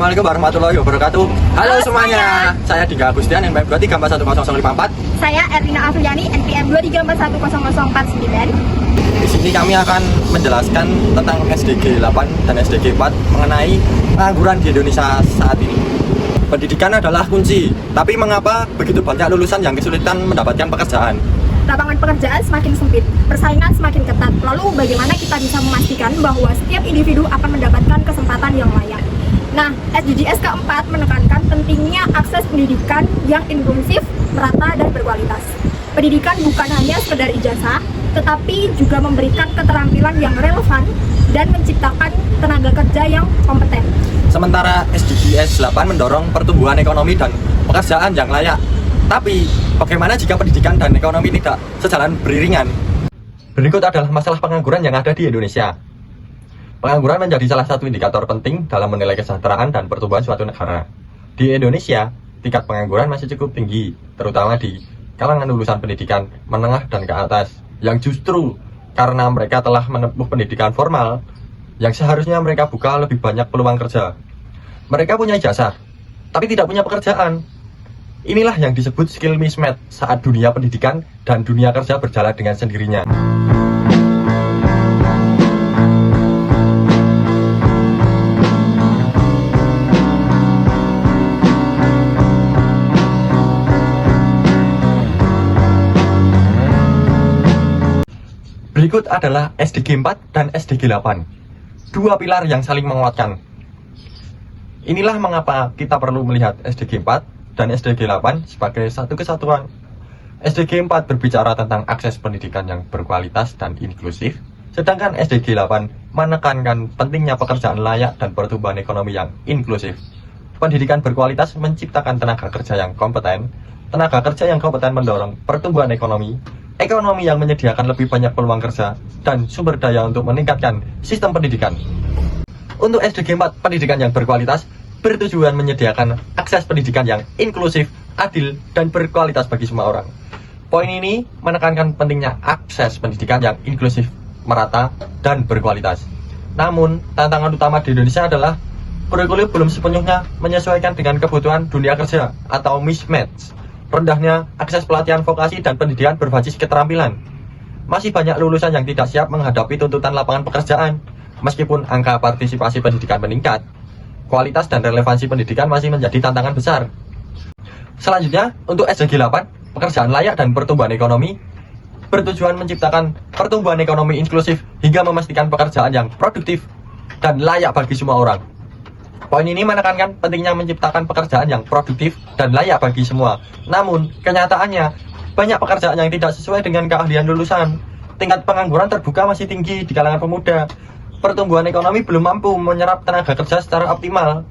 Assalamualaikum warahmatullahi wabarakatuh. Halo semuanya, saya Dika Agustian, NPM 23410054. Saya Erlina Afriani, NPM 23410049. Di sini kami akan menjelaskan tentang SDG 8 dan SDG 4 mengenai pengangguran di Indonesia saat ini. Pendidikan adalah kunci, tapi mengapa begitu banyak lulusan yang kesulitan mendapatkan pekerjaan? Lapangan pekerjaan semakin sempit, persaingan semakin ketat. Lalu bagaimana kita bisa memastikan bahwa setiap individu akan mendapatkan kesempatan yang layak? Nah, SDGs keempat menekankan pentingnya akses pendidikan yang inklusif, merata, dan berkualitas. Pendidikan bukan hanya sekedar ijazah, tetapi juga memberikan keterampilan yang relevan dan menciptakan tenaga kerja yang kompeten. Sementara SDGs 8 mendorong pertumbuhan ekonomi dan pekerjaan yang layak. Tapi, bagaimana jika pendidikan dan ekonomi tidak sejalan beriringan? Berikut adalah masalah pengangguran yang ada di Indonesia. Pengangguran menjadi salah satu indikator penting dalam menilai kesejahteraan dan pertumbuhan suatu negara. Di Indonesia, tingkat pengangguran masih cukup tinggi, terutama di kalangan lulusan pendidikan menengah dan ke atas, yang justru karena mereka telah menempuh pendidikan formal, yang seharusnya mereka buka lebih banyak peluang kerja. Mereka punya ijazah, tapi tidak punya pekerjaan. Inilah yang disebut skill mismatch saat dunia pendidikan dan dunia kerja berjalan dengan sendirinya. Berikut adalah SDG 4 dan SDG 8. Dua pilar yang saling menguatkan. Inilah mengapa kita perlu melihat SDG 4 dan SDG 8 sebagai satu kesatuan. SDG 4 berbicara tentang akses pendidikan yang berkualitas dan inklusif, sedangkan SDG 8 menekankan pentingnya pekerjaan layak dan pertumbuhan ekonomi yang inklusif. Pendidikan berkualitas menciptakan tenaga kerja yang kompeten, tenaga kerja yang kompeten mendorong pertumbuhan ekonomi, ekonomi yang menyediakan lebih banyak peluang kerja, dan sumber daya untuk meningkatkan sistem pendidikan. Untuk SDG 4, pendidikan yang berkualitas bertujuan menyediakan akses pendidikan yang inklusif, adil, dan berkualitas bagi semua orang. Poin ini menekankan pentingnya akses pendidikan yang inklusif, merata, dan berkualitas. Namun, tantangan utama di Indonesia adalah kurikulum belum sepenuhnya menyesuaikan dengan kebutuhan dunia kerja atau mismatch. Rendahnya akses pelatihan vokasi dan pendidikan berbasis keterampilan. Masih banyak lulusan yang tidak siap menghadapi tuntutan lapangan pekerjaan. Meskipun angka partisipasi pendidikan meningkat, kualitas dan relevansi pendidikan masih menjadi tantangan besar. Selanjutnya, untuk SDG 8, pekerjaan layak dan pertumbuhan ekonomi, bertujuan menciptakan pertumbuhan ekonomi inklusif hingga memastikan pekerjaan yang produktif dan layak bagi semua orang. Poin ini menekankan pentingnya menciptakan pekerjaan yang produktif dan layak bagi semua. Namun, kenyataannya, banyak pekerjaan yang tidak sesuai dengan keahlian lulusan. Tingkat pengangguran terbuka masih tinggi di kalangan pemuda. Pertumbuhan ekonomi belum mampu menyerap tenaga kerja secara optimal.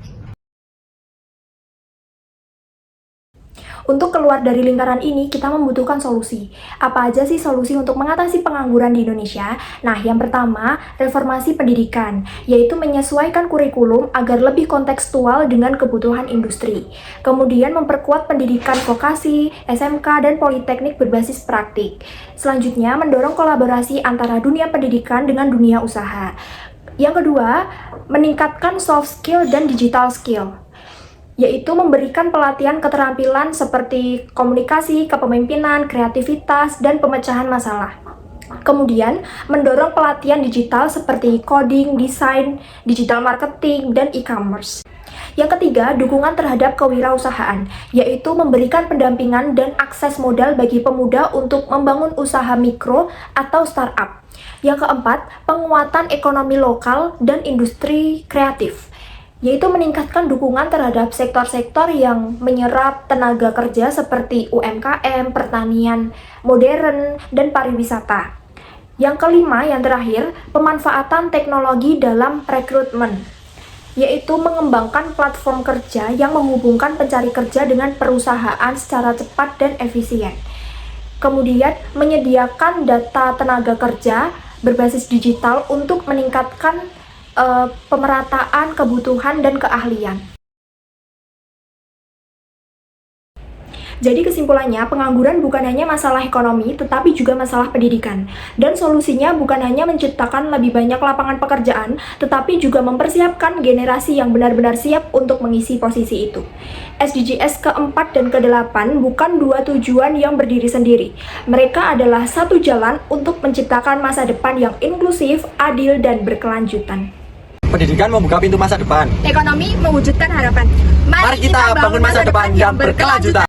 Untuk keluar dari lingkaran ini, kita membutuhkan solusi. Apa aja sih solusi untuk mengatasi pengangguran di Indonesia? Nah, yang pertama, reformasi pendidikan, yaitu menyesuaikan kurikulum agar lebih kontekstual dengan kebutuhan industri. Kemudian, memperkuat pendidikan vokasi, SMK, dan politeknik berbasis praktik. Selanjutnya, mendorong kolaborasi antara dunia pendidikan dengan dunia usaha. Yang kedua, meningkatkan soft skill dan digital skill, yaitu memberikan pelatihan keterampilan seperti komunikasi, kepemimpinan, kreativitas, dan pemecahan masalah. Kemudian, mendorong pelatihan digital seperti coding, desain, digital marketing, dan e-commerce. Yang ketiga, dukungan terhadap kewirausahaan, yaitu memberikan pendampingan dan akses modal bagi pemuda untuk membangun usaha mikro atau startup. Yang keempat, penguatan ekonomi lokal dan industri kreatif, yaitu meningkatkan dukungan terhadap sektor-sektor yang menyerap tenaga kerja seperti UMKM, pertanian modern, dan pariwisata. Yang kelima, yang terakhir, pemanfaatan teknologi dalam rekrutmen, yaitu mengembangkan platform kerja yang menghubungkan pencari kerja dengan perusahaan secara cepat dan efisien. Kemudian, menyediakan data tenaga kerja berbasis digital untuk meningkatkan pemerataan kebutuhan dan keahlian. Jadi kesimpulannya, pengangguran bukan hanya masalah ekonomi, tetapi juga masalah pendidikan. Dan solusinya bukan hanya menciptakan lebih banyak lapangan pekerjaan, tetapi juga mempersiapkan generasi yang benar-benar siap untuk mengisi posisi itu. SDGs keempat dan ke-8 bukan dua tujuan yang berdiri sendiri. Mereka adalah satu jalan untuk menciptakan masa depan yang inklusif, adil, dan berkelanjutan. Pendidikan membuka pintu masa depan. Ekonomi mewujudkan harapan. Mari kita bangun masa depan yang berkelanjutan.